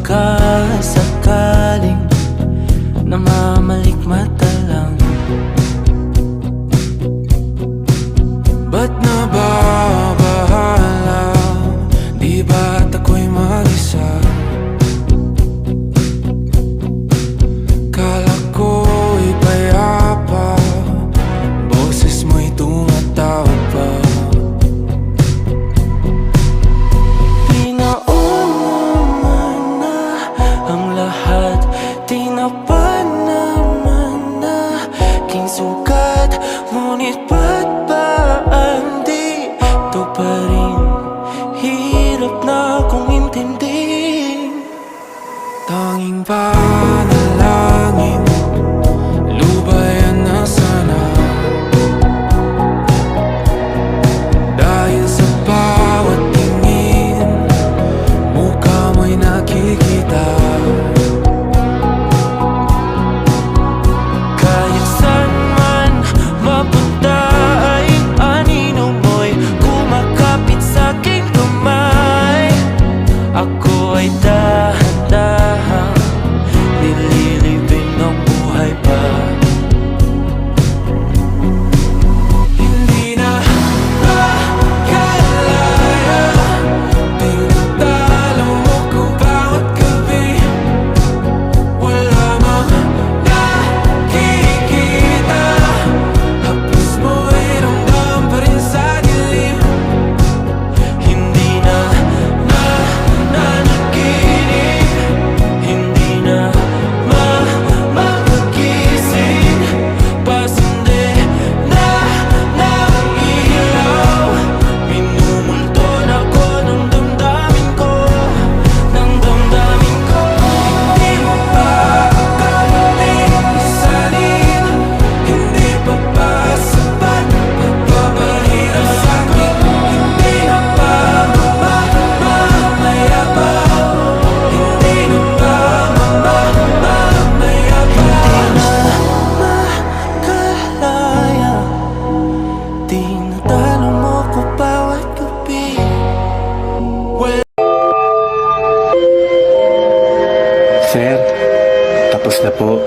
sakasakaling namamalikmata lang. Ba't nababahala? Di ba't ako'y mag-isa? Kala ko'y payapa, boses mo'y tumatawag pa. Pinauna na ang lahat, tinapan naman na aking sugat. Ngunit ba't ba di ito pa rin? Hirap na akong intindihin. Tanging panalangin, lubayan na sana. Dahil sa bawat tingin, mukha mo'y nakikita. Kahit saan man mapunta ay anino mo'y kumakapit sa'king kamay. Ako ay dahan-dahan nililibing ng buhay pa. Hindi na makalaya, tinatalo mo ko bawat gabi. Wala mang nakikita, hapos mo'y ramdam pa rin sa dilim. Hindi na nanaginip, hindi na mapagising. Pasindi na ng ilaw, minumulton ako ng damdamin ko, ng damdamin ko. Hindi mo pa akalain isalin, hindi pa ba sapat pagpapahirap sa'kin? Hindi na ba mamamayabang? Hindi na ba mamamayabang? Makalaya, tinatalo mo ko bawat gabi. Sir, tapos na po.